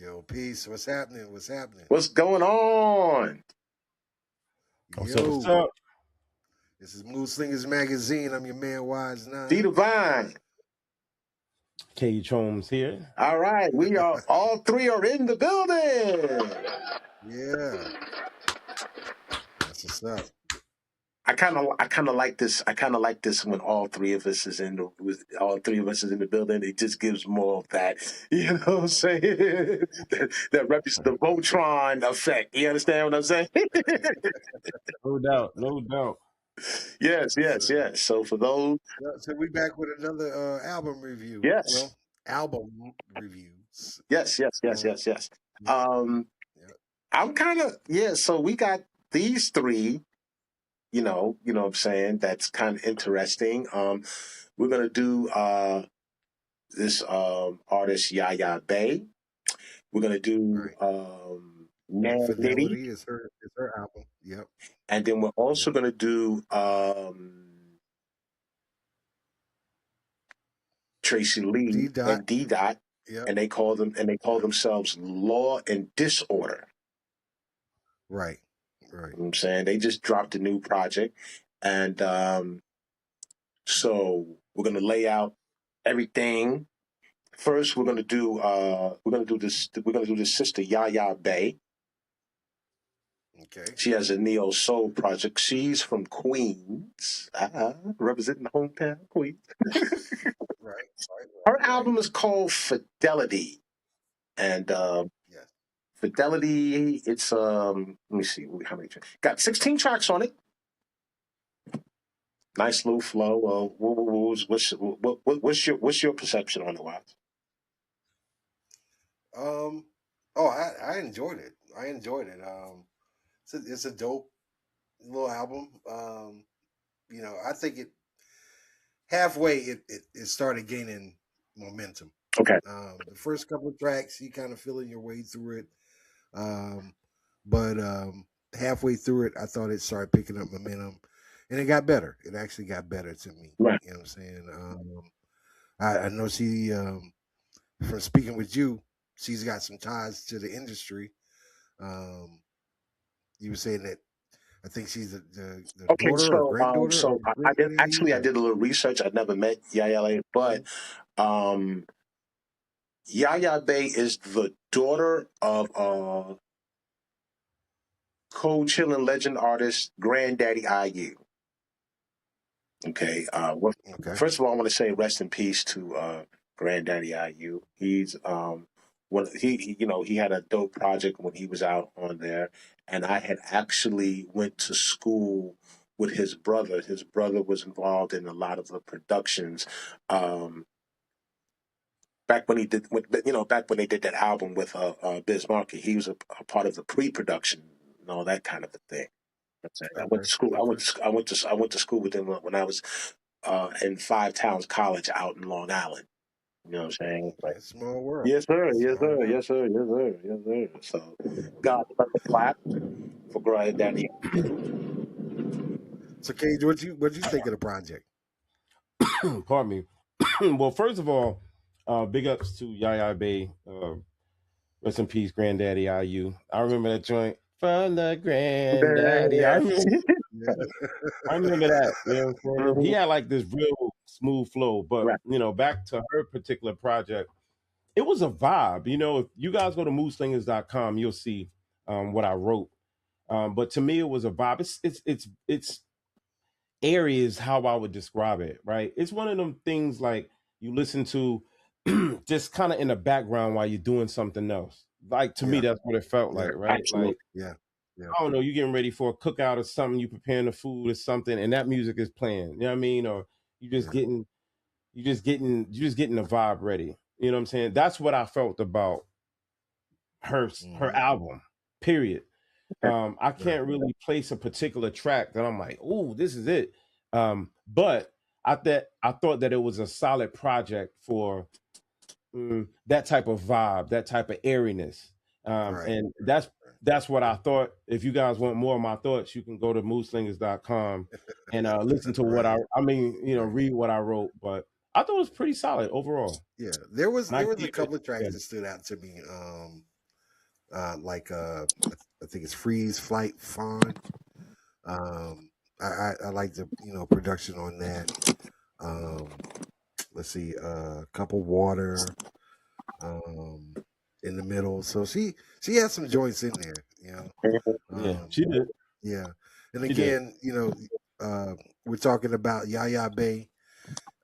Yo, peace. What's happening? What's happening? What's going on? Yo, what's up? this is Moodslingerz Magazine. I'm your man, Wyze Nine. D.Divine. Khage Holmes here. All right, we are all three are in the building. Yeah, that's what's up. I kind of like this. I kind of like this when all three of us is in the building. It just gives more of that, you know what I'm saying? that represents the Voltron effect. You understand what I'm saying? No doubt, no doubt. Yes. So for those, So we back with another album review. yes, Well, album reviews. yes. I'm kind of So we got these three. You know what I'm saying? That's kind of interesting. We're gonna do this artist Yaya Bey. We're gonna do Nam Nitty, Fidelity is her album. Yep. and then we're also gonna do Tracey Lee D.Dot. and D.Dot, Yep. and they call themselves Law and Disorder. Right. You know what I'm saying? They just dropped a new project, and so we're gonna lay out everything. First, we're gonna do this sister Yaya Bey. Okay. She has a neo soul project. She's from Queens, representing the hometown Queens. Right. Her album is called Fidelity, and Yes. Fidelity. It's let me see how many tracks. Got 16 tracks on it. Nice little flow. What's your perception on the Wyze? I enjoyed it. It's a dope little album. I think halfway it started gaining momentum. Okay. The first couple of tracks, you kind of feeling your way through it. But halfway through it, I thought it started picking up momentum, and it got better. It actually got better to me. Right. You know what I'm saying? I know she, from speaking with you, she's got some ties to the industry. You were saying that I think she's the Okay, daughter or granddaughter. so I did a little research. I never met Yaya Bey, but Yaya Bey is the daughter of cold chilling legend artist Granddaddy IU. Okay. Okay. First of all, I want to say rest in peace to Granddaddy IU. He's he had a dope project when he was out on there, and I had actually went to school with his brother. His brother was involved in a lot of the productions. Back when they did that album with Biz Markie, he was a part of the pre-production and all that kind of a thing. I went to school. I went to school with him when I was in Five Towns College out in Long Island. You know what I'm saying? Like, small world. yes, sir. So, God bless the clap for Granddaddy. So, Khage, what you think of the project? Pardon me. Well, first of all, big ups to Yaya Bey. Rest in peace, Granddaddy IU. I remember that joint from the Granddaddy. I remember that. You know what I'm saying? He had like this real smooth flow, but back to her particular project, it was a vibe. If you guys go to moodslingers.com, you'll see what I wrote. But to me, it was a vibe. It's airy is how I would describe it. Right? It's one of them things like you listen to just kind of in the background while you're doing something else. Like to me, that's what it felt like. Right? Absolutely. Like I don't know, you getting ready for a cookout or something, you preparing the food or something, and that music is playing. You know what I mean? Or you just getting the vibe ready. You know what I'm saying? That's what I felt about her album. Period. I can't really place a particular track that I'm like, oh, this is it. But I thought that it was a solid project for that type of vibe, that type of airiness. And that's what I thought. If you guys want more of my thoughts, you can go to moodslingers.com and listen to what read what I wrote. But I thought it was pretty solid overall. Yeah, there was a couple of tracks that stood out to me. like I think it's Freeze, Flight, Fawn. I like the production on that. Let's see, Couple Water, um, in the middle. So she has some joints in there, Yeah, she did. Yeah, and She did. again, we're talking about Yaya Bey.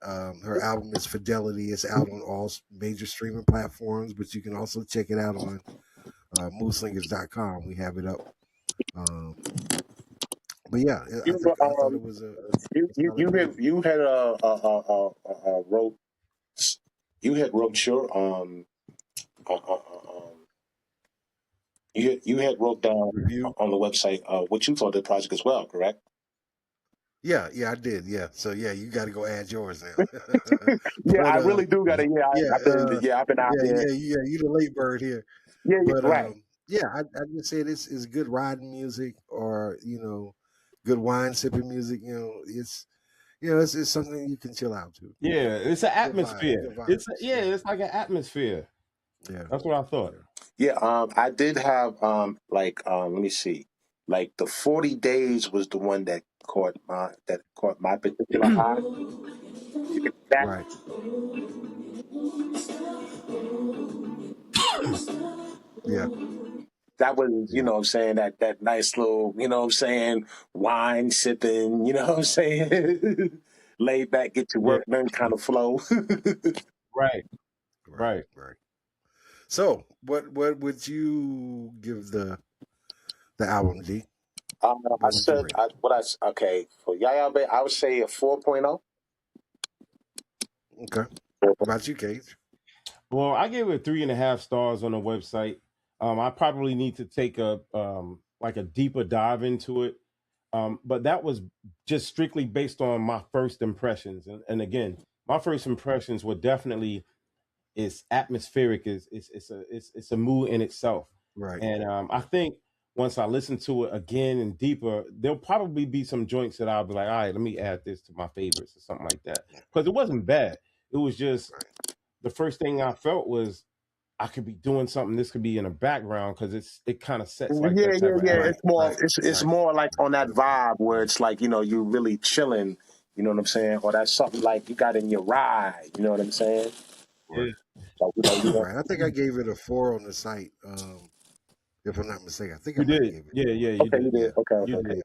Her album is Fidelity. It's out on all major streaming platforms, but you can also check it out on Moodslingerz.com. We have it up. But yeah, You I thought it was a solid project. you had wrote your you had wrote down Review. on the website what you thought of the project as well, correct? Yeah, I did. Yeah, so yeah, you got to go add yours now. Yeah, but I really do gotta. yeah, I've been out there. you the late bird here. Yeah, But right. yeah, I just say this is good riding music, or good wine sipping music. It's something you can chill out to. Yeah, it's an atmosphere. Good It's vibes. it's like an atmosphere. Yeah, That's what I thought. Yeah, I did have let me see, like the 40 Days was the one that caught my particular eye. That right. Yeah, that was, yeah, what I'm saying, that nice little, what I'm saying, wine sipping, what I'm saying, lay back, get your Yeah, work done kind of flow. right, right, right. right. So, what would you give the album, G? I What would you said, rate okay, for Yaya Bay, I would say a 4.0. it? Okay. What about you, Cage? Well, I gave it 3.5 stars on the website. I probably need to take a like a deeper dive into it. But that was just strictly based on my first impressions. And again, my first impressions were definitely it's atmospheric, it's a mood in itself. Right. And I think once I listen to it again and deeper, there'll probably be some joints that I'll be like, all right, let me add this to my favorites or something like that. Because it wasn't bad. It was just Right. the first thing I felt was I could be doing something. This could be in the background because it kind of sets like Yeah, that type of Right. It's atmosphere. more, Right. it's Right. more like on that Okay. vibe where Yeah. it's like, you really chilling, you know what I'm saying? Or that's something like you got in your ride, you know what I'm saying? Right. Yeah, So, Right. I think I gave it a 4 on the site. If I'm not mistaken, I think I you might have did. gave it. Yeah, you okay, did. you did. Okay, You okay, did.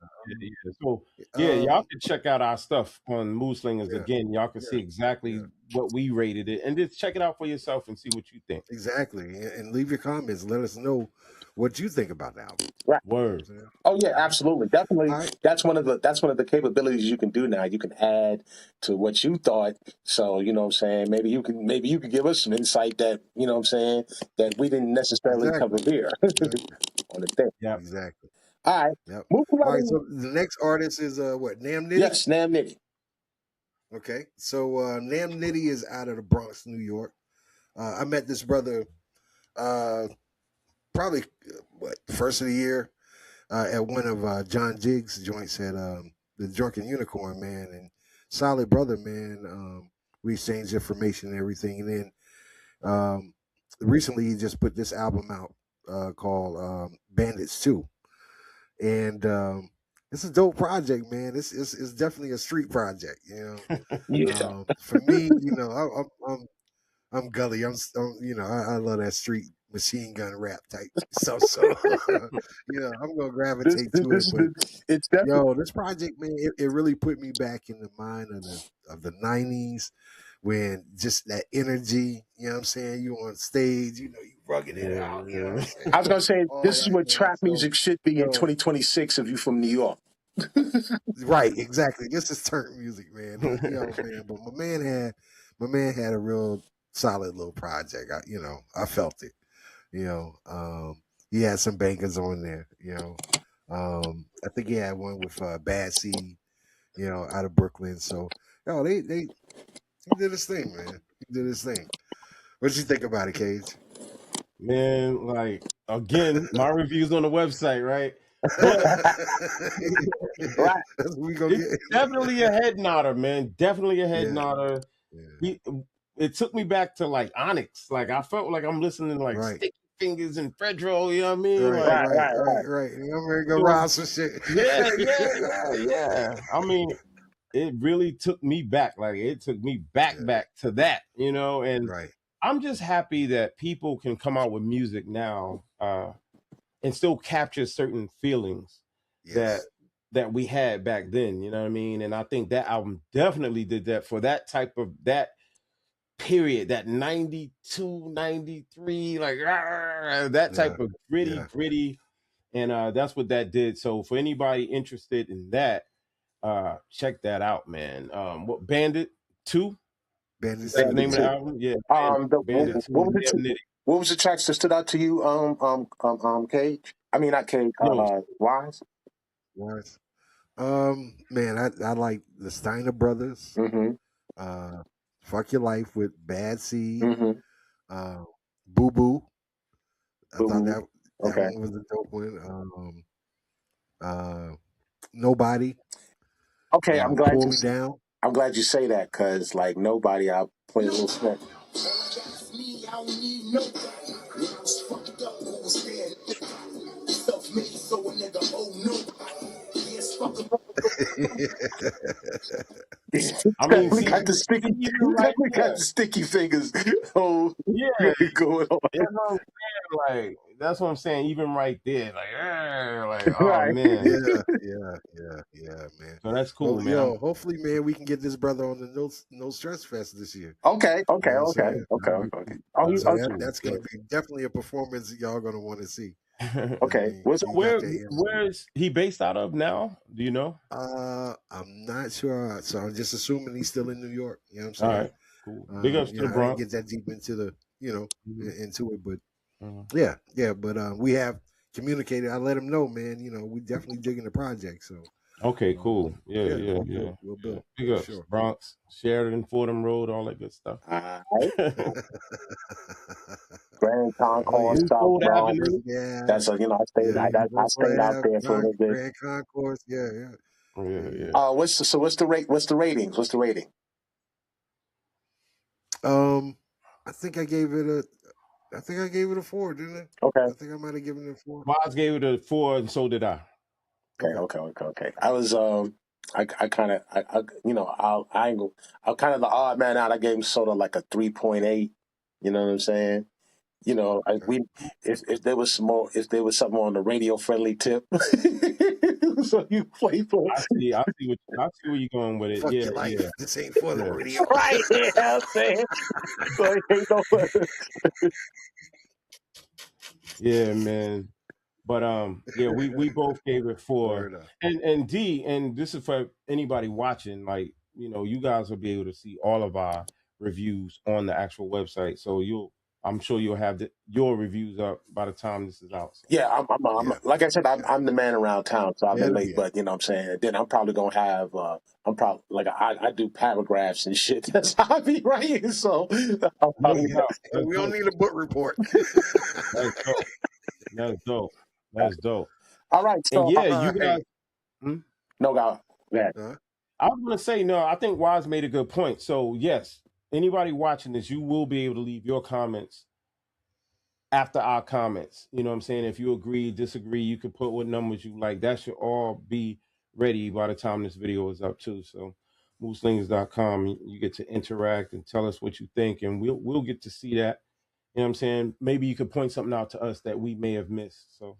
cool. Yeah. So yeah, y'all Um. can check out our stuff on Mood Slingers Yeah. again. Y'all can see Yeah. exactly Yeah. what we rated it, and just check it out for yourself and see what you think. Exactly. And leave your comments. Let us know what you think about the album. Right. Word. You know what Oh yeah, I'm saying? absolutely, All definitely. right. That's one of the capabilities you can do now. You can add to what you thought. So you know what I'm saying. Maybe you could give us some insight that you know what I'm saying that we didn't necessarily cover Exactly. here Exactly. on the thing. Yeah. Exactly. All right, Yep. moving All right right. in. So the next artist is what? Nam Nitty. Yes, Nam Nitty. Okay. So Nam Nitty is out of the Bronx, New York. I met this brother uh, probably first of the year at one of John Jiggs' joints at the Drunken Unicorn, man, and solid brother, man. We exchanged information and everything, and then recently he just put this album out called Bandits 2, and it's a dope project, man. It's definitely a street project, Yeah. For me, I'm gully. I love that street machine gun rap type stuff. So, I'm gonna gravitate to it. But It's definitely. this project, man, it really put me back in the mind of the '90s when just that energy. You know what I'm saying? You on stage, you rugged it out. You know what I'm saying? I was gonna say All this is that, what man. trap So, music should be in yo, 2026 if you from New York. right, exactly. This is turn music, man. Man. But my man had a real solid little project. I felt it. He had some bangers on there. I think he had one with Bad Seed. Out of Brooklyn. So, he did his thing, man. He did his thing. What did you think about it, Cage? Man, like again, my reviews on the website, right? But Right. That's what we gonna it's get. definitely a head nodder, man. Definitely a head Yeah, nodder. yeah. He, it took me back to like Onyx. Like I felt like I'm listening to like Right. Sticky Fingers and Fredro, you know what I mean? Right, Like, right. I'm ready to go so, rob some shit. yeah. I mean, it really took me back. Like, it took me back to that, you know? And Right. I'm just happy that people can come out with music now and still capture certain feelings Yes. that we had back then, you know what I mean? And I think that album definitely did that for that type of that period, that 92, 93, like that type of gritty. And that's what that did. So for anybody interested in that, check that out, man. What Bandit 2? Bandit Is that the 2. name of the Yeah. album? Yeah, Bandit 2. What was the tracks that stood out to you, Khage? I mean, not Khage, Yo, Wyze? Wise. Man, I like the Steiner Brothers. Mm-hmm. Fuck Your Life with Bad Seed. Mm-hmm. Boo Boo. I thought Boo. that Okay. one was a dope one. Nobody. Okay, Pull Me Down. I'm glad you say that, because like Nobody, I'll play a little snip. I mean, We see, got the sticky. even You right definitely got there. the sticky fingers. Oh, Yeah, going on. that's what I'm saying. Like, that's what I'm saying. Even right there, like, oh Right. man. Yeah, man. So that's Well, cool, man. hopefully, man, we can get this brother on the No Stress Fest this year. Okay. You know what I'm saying? Oh, So that's going to be definitely a performance that y'all going to want to see. okay. So where's he based out of now? Do you know? I'm not sure. So I'm just assuming he's still in New York. You know what I'm saying? All right, cool. Big ups to the I didn't Bronx. get that deep into the, into it, but Mhm. but we have communicated. I let him know, man. We definitely digging the project. So Okay, cool. Yeah. we'll build. Big ups, Sure. Bronx, Sheridan, Fordham Road, all that good stuff. Grand Concourse, New South Ford Bronx. Avenue. Yeah. That's I stayed out there for a little bit. Grand Concourse. Yeah. What's the rate? What's the ratings? What's the rating? I think I gave it a 4, didn't I? Okay. I think I might have given it a 4. Miles gave it a 4, and so did I. Okay. I was I kind of I'm kind of the odd man out. I gave him sort of like a 3.8. You know what I'm saying? If there was something on the radio friendly tip, so you play for I see where you're going with it. Fuck your life. Yeah. This ain't for the radio. right. Yeah, I'm saying. So it ain't no. Yeah, man. But we both gave it 4. And D, and this is for anybody watching, like, you guys will be able to see all of our reviews on the actual website. So I'm sure you'll have your reviews up by the time this is out. So. Yeah, I'm like I said, I'm the man around town, so I've been late. Yeah. But you know what I'm saying. Then I'm probably gonna have like I do paragraphs and shit. That's how I be writing. So we don't need a book report. That's dope. All right. So and you guys. No, God. Yeah. I was gonna say no. I think Wyze made a good point. So yes, anybody watching this, you will be able to leave your comments after our comments. You know what I'm saying? If you agree, disagree, you can put what numbers you like. That should all be ready by the time this video is up too. So Moodslingerz.com, you get to interact and tell us what you think, and we'll get to see that. You know what I'm saying? Maybe you could point something out to us that we may have missed. So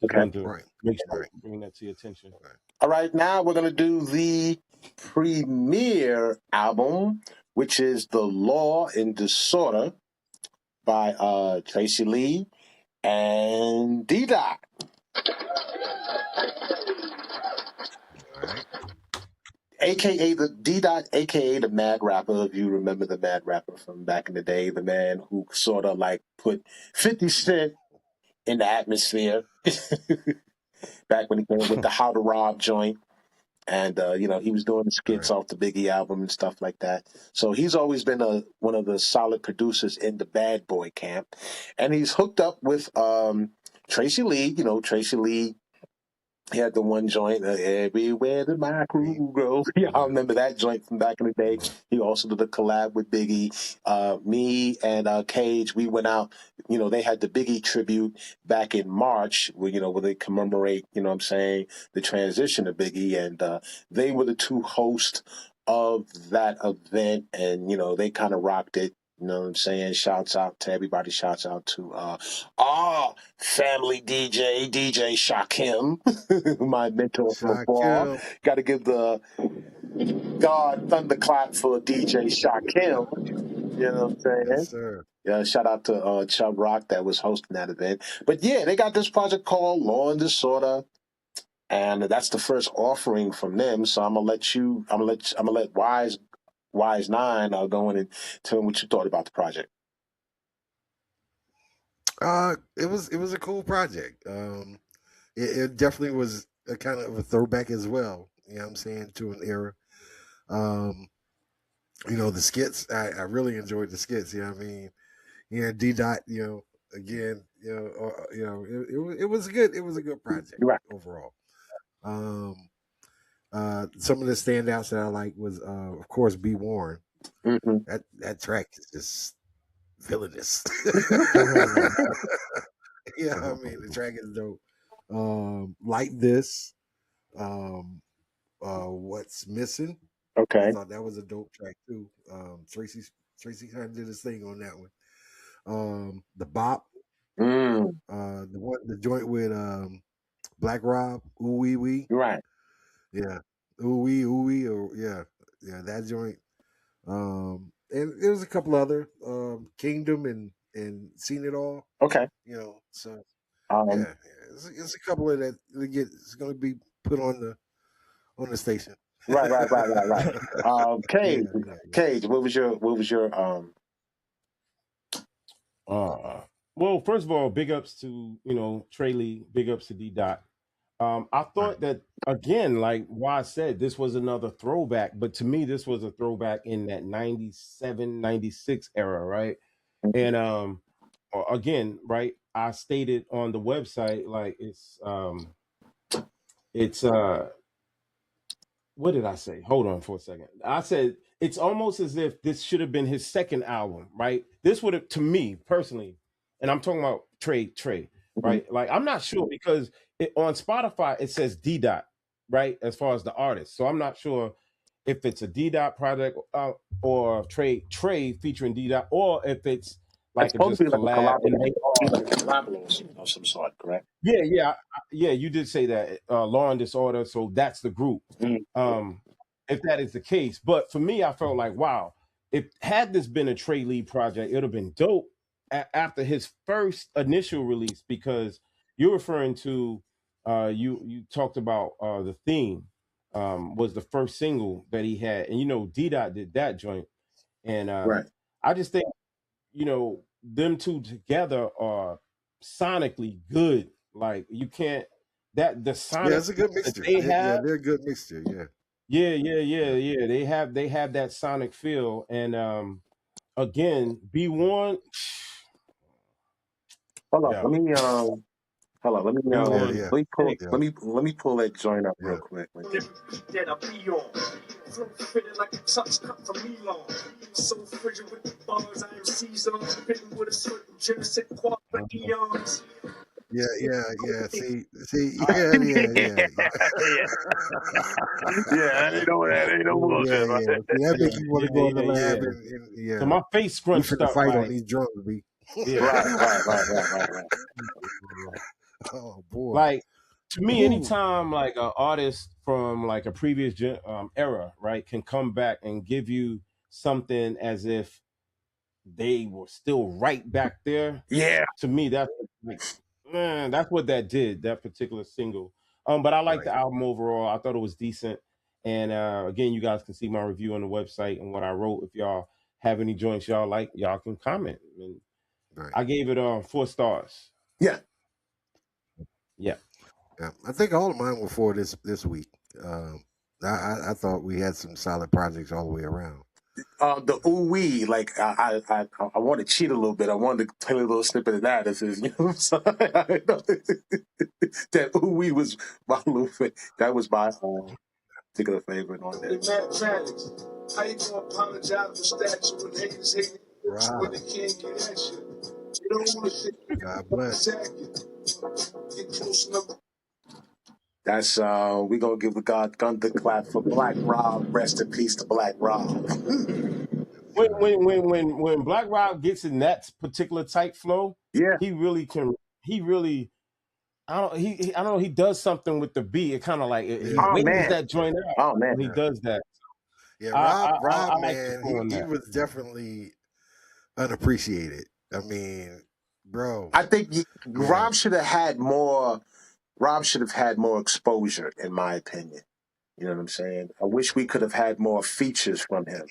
just wanted to make sure I bring that to your attention. All right, now we're gonna do the premiere album, which is The Law and Disorder by Tracey Lee and D.Dot. AKA the D.Dot, AKA the Mad Rapper. If you remember the Mad Rapper from back in the day, the man who sort of like put 50 Cent in the atmosphere back when he came with the How to Rob joint. And, he was doing the skits off the Biggie album and stuff like that. So he's always been one of the solid producers in the Bad Boy camp. And he's hooked up with Tracey Lee. Tracey Lee, he had the one joint, Everywhere Did My Crew Go. Yeah, I remember that joint from back in the day. He also did a collab with Biggie. Me and Khage, we went out. they had the Biggie tribute back in March, where they commemorate, what I'm saying, the transition of Biggie, and they were the two hosts of that event, and they kind of rocked it. You know what I'm saying? Shouts out to everybody. Shouts out to our family DJ Shakim, my mentor from afar. Shaquille. Got to give the God thunderclap for DJ Shakim. You know what I'm Yes, saying? sir. Yeah, shout out to Chubb Rock that was hosting that event. But yeah, they got this project called Law and Disorder, and that's the first offering from them. So I'm gonna let Wyze Nine go in and tell them what you thought about the project. It was a cool project. It definitely was a kind of a throwback as well. You know what I'm saying, to an era. Um, the skits. I really enjoyed the skits. You know what I mean. D.Dot. Again. It was good. It was a good project Right. overall. Um, some of the standouts that I like was, of course, Be Warned. Mm-hmm. That track is just villainous. Yeah, I mean the track is dope. Like This, What's Missing. I Okay. thought that was a dope track too. Tracy kind of did his thing on that one. The Bop, Mm. the joint with Black Rob, Ooh Wee Wee. Right. Yeah, Ooh Wee, or yeah, that joint. And there was a couple other Kingdom and Seen It All. Okay. So Um. yeah, it's a couple of that. It's going to be put on the station. Right. Cage. Yeah. Cage. What was your Well, first of all, big ups to Trey Lee, big ups to D.Dot. I Right. thought that again, like why I said this was another throwback, but to me this was a throwback in that 97, 96 era, right? And again, right, I stated on the website like it's what did I say? Hold on for a second. I said it's almost as if this should have been his second album, right? This would have, to me personally, and I'm talking about Trey, right? Like I'm not sure because on Spotify it says D.Dot, right, as far as the artist. So I'm not sure if it's a D.Dot project or Trey featuring D.Dot, or if it's It's like a supposed to just be like a collab collab, and they all. like a collab of some sort, correct? Yeah, you did say that Law and Disorder. So that's the group. Mm. If that is the case, but for me, I felt like wow, if had this been a Trey Lee project, it would have been dope after his first initial release because you're referring to you talked about the theme was the first single that he had, and D.Dot did that joint, and Right. I just think them two together are sonically good. Like you can't the Yeah, sonic it's a good that mixture. they Yeah, have. they're a good mixture. Yeah. Yeah. They have that sonic feel, and again, B1. Hold on. Yeah, Let me hold on. Let me Yeah, B1. yeah, Hey, yeah, let me pull that joint up real yeah. quick. That I be on. Flow fitted like a touch cut from Elon. So frigid with the bars I MC zones. Fitting with a certain Genesis quad for eons. Yeah. See, Yeah, yeah. that ain't no Yeah, bullshit, yeah. right? See, that makes you want to go in the Yeah. lab and So yeah. my face We scrunched finna up fight on like these drums, B. yeah. Right. Oh boy. Like to me, Ooh. anytime like an artist from like a previous era, right, can come back and give you something as if they were still right back there. Yeah. To me, that's like, man, that's what that did. That particular single. But I like Right. the album overall. I thought it was decent. And again, you guys can see my review on the website and what I wrote. If y'all have any joints y'all like, y'all can comment. And Right. I gave it 4 stars. Yeah. Yeah. Yeah. I think all of mine were for this week. I thought we had some solid projects all the way around. The ooh wee, like I want to cheat a little bit. I wanted to play a little snippet of that. This is, what I'm saying? That ooh wee was my little that was my particular favorite on there. Mathematics. How you gonna apologize for statue when haters hate when Right. they can't get at you? God bless. That's we gonna give a God thunderclap for Black Rob. Rest in peace to Black Rob. When Black Rob gets in that particular type flow, Yeah. he really can. He really, I don't. I don't know. He does something with the beat. It kind of like he Yeah. Oh wings man. that joint out Oh man. when he does that. Yeah, I Rob, like the man, flow on he that. was definitely unappreciated. I mean, bro. I think Yeah. Rob should have had more. Rob should have had more exposure, in my opinion. You know what I'm saying? I wish we could have had more features from him.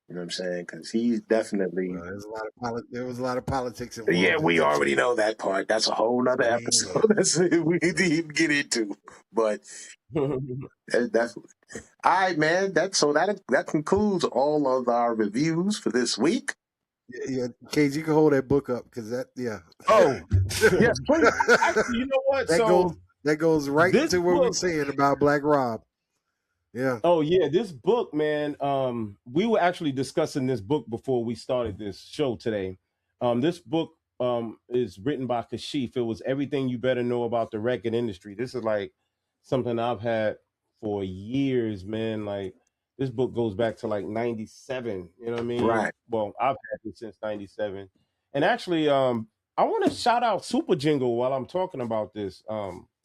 You know what I'm saying? Because he's definitely. There was a lot of politics Yeah, involved in we that already shit. know that part. That's a whole nother So episode. That's we didn't even get into. But definitely. All right, man. That concludes all of our reviews for this week. yeah, Cage, you can hold that book up because Oh, Yes, please. actually, you know what? that goes right this into what we're book. saying about Black Rob. Yeah. Oh yeah, this book, man. We were actually discussing this book before we started this show today. This book is written by Kashif. It was everything you better know about the record industry. This is like something I've had for years, man. Like this book goes back to like '97. You know what I mean? Right. Well, I've had it since '97. And actually, I want to shout out Super Jingle while I'm talking about this.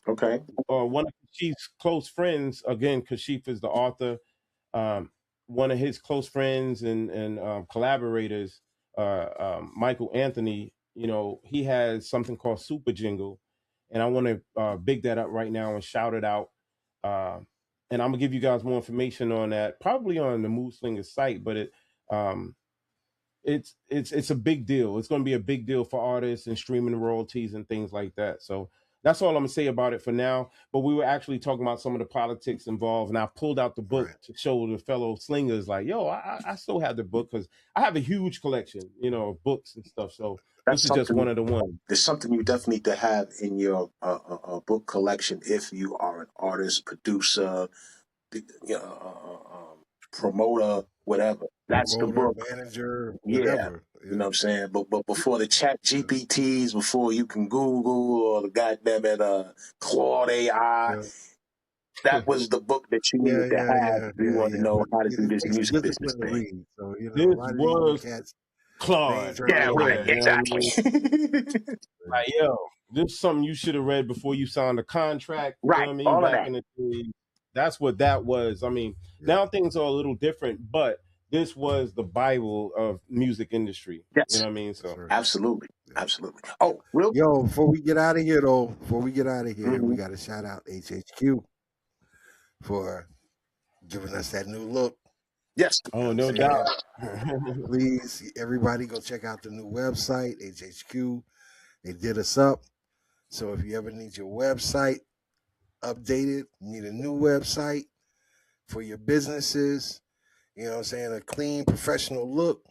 Okay. One of Kashif's close friends, again, Kashif is the author. Um, one of his close friends and collaborators, Michael Anthony, you know, he has something called Super Jingle. And I want to big that up right now and shout it out. And I'm gonna give you guys more information on that, probably on the Moodslingerz site, but um, it's a big deal. It's going to be a big deal for artists and streaming royalties and things like that. So that's all I'm gonna say about it for now. But we were actually talking about some of the politics involved, and I pulled out the book Right. to show the fellow slingers, like, yo, I still have the book because I have a huge collection, you know, of books and stuff. So That's this is just something. one of the ones. There's something you definitely need to have in your book collection if you are an artist, producer, promoter, whatever. That's the Promoter, book. manager, Yeah. whatever. You know what I'm saying? But before the chat GPTs, before you can Google or the goddamn it Claude AI, Yeah. that was the book that you Yeah, needed to have if you want to yeah. know But how to do it this takes music business discipline to thing. read. So, a This lot of these new was cats, they ain't Claude trying right Yeah, to right. here. learn. You know what I mean? Exactly. Like, yo, this is something you should have read before you signed the contract. You know Right. what I mean? All of Back that. in the day. That's what that was. I mean, Yeah. now things are a little different, but this was the Bible of music industry. You Yes. know what I mean? Yes, So sir. Absolutely. Yeah. Absolutely. Oh, real. Yo, before we get out of here, we Mhm. got to shout out HHQ for giving us that new look. Yes. You know oh, what I'm no saying? doubt. Please, everybody, go check out the new website, HHQ. They did us up. So if you ever need your website updated, need a new website for your businesses, you know what I'm saying, a clean, professional look,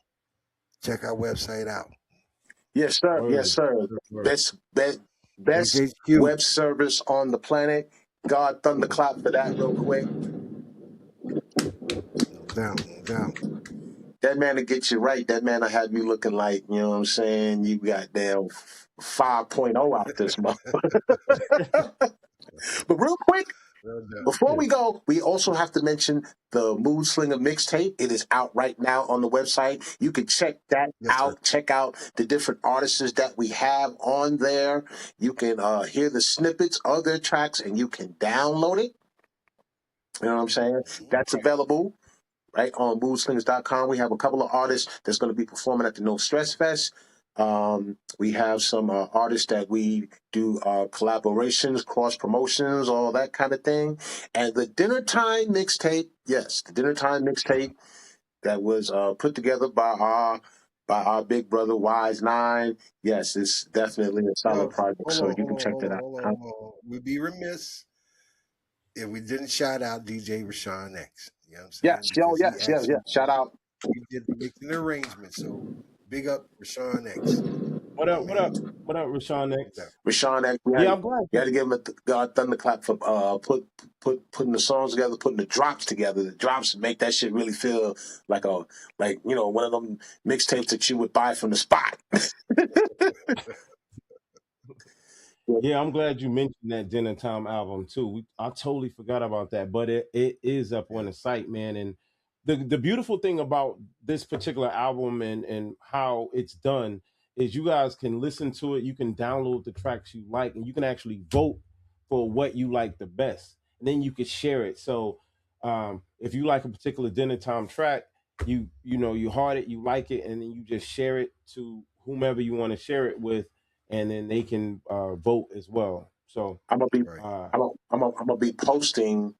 check our website out. Yes, sir. Word. Yes, sir. Word. Best HHQ. web service on the planet. God thunderclap for that real quick. No doubt, no doubt. That man will get you right. That man will have you looking like, you know what I'm saying, you got damn 5.0 out this month. But real quick, No doubt. before we go, we also have to mention the Moodslinger mixtape. It is out right now on the website. You can check that Yes, sir. out. Check out the different artists that we have on there. You can hear the snippets of their tracks and you can download it. You know what I'm saying? That's available right on moodslingers.com. We have a couple of artists that's going to be performing at the No Stress Fest. We have some artists that we do collaborations, cross promotions, all that kind of thing. And the Dinner Time mixtape, yes, the Dinner Time mixtape that was put together by our big brother Wyze Nine. Yes, it's definitely a solid Yo, project, so you can check that out. hold on. We'd be remiss if we didn't shout out DJ Rashawn X. You know what I'm saying? Yes, yo, Because he yes, yes, actually yes. Shout out. he did the mixing arrangement. So big up Rashawn X. What up? What up? What up, Rashawn X? Rashawn, Yeah, I'm glad. you had to give him a thunderclap for putting the songs together, putting the drops together. The drops make that shit really feel like one of them mixtapes that you would buy from the spot. Yeah, I'm glad you mentioned that Dinner Time album too. I totally forgot about that, but it is up on the site, man. And the beautiful thing about this particular album and how it's done is you guys can listen to it. You can download the tracks you like, and you can actually vote for what you like the best, and then you can share it. So if you like a particular Dinner Time track, you heart it, you like it, and then you just share it to whomever you want to share it with, and then they can vote as well. So I'm gonna be Right. I'm gonna be posting.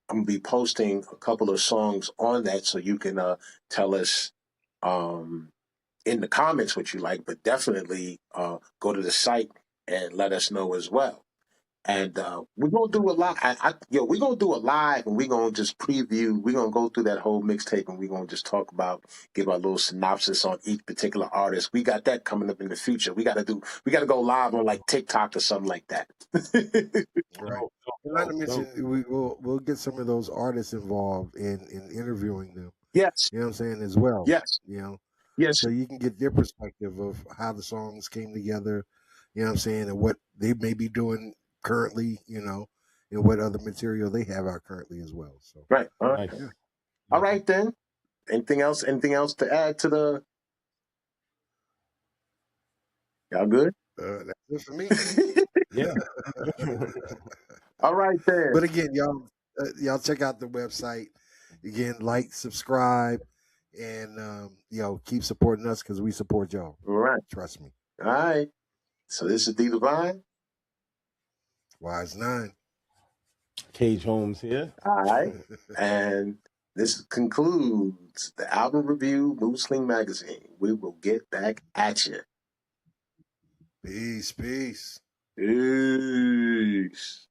I'm gonna be posting a couple of songs on that, so you can tell us um, in the comments what you like, but definitely go to the site and let us know as well. And we're gonna do a lot. We're gonna do a live, and we're gonna just preview. We're gonna go through that whole mixtape, and we're gonna just talk about, give our little synopsis on each particular artist. We got that coming up in the future. We gotta go live on like TikTok or something like that. Right. dope, And not to dope, mention, dope. we'll get some of those artists involved in interviewing them. Yes, You know what I'm saying as well. yes, You know, yes. so you can get their perspective of how the songs came together. You know what I'm saying, and what they may be doing currently. You know, and what other material they have out currently as well. So Right. All right. Nice. yeah, All right then. Anything else? Anything else to add to the? Y'all good? that's it for me. Yeah. All right then. But again, y'all check out the website. Again, like, subscribe, and keep supporting us because we support y'all. All right. Trust me. All right. So this is D.Divine. Wyze Nine. Khage Holmes here. All right. And this concludes the album review, Moodslingerz Magazine. We will get back at you. Peace, peace. Peace.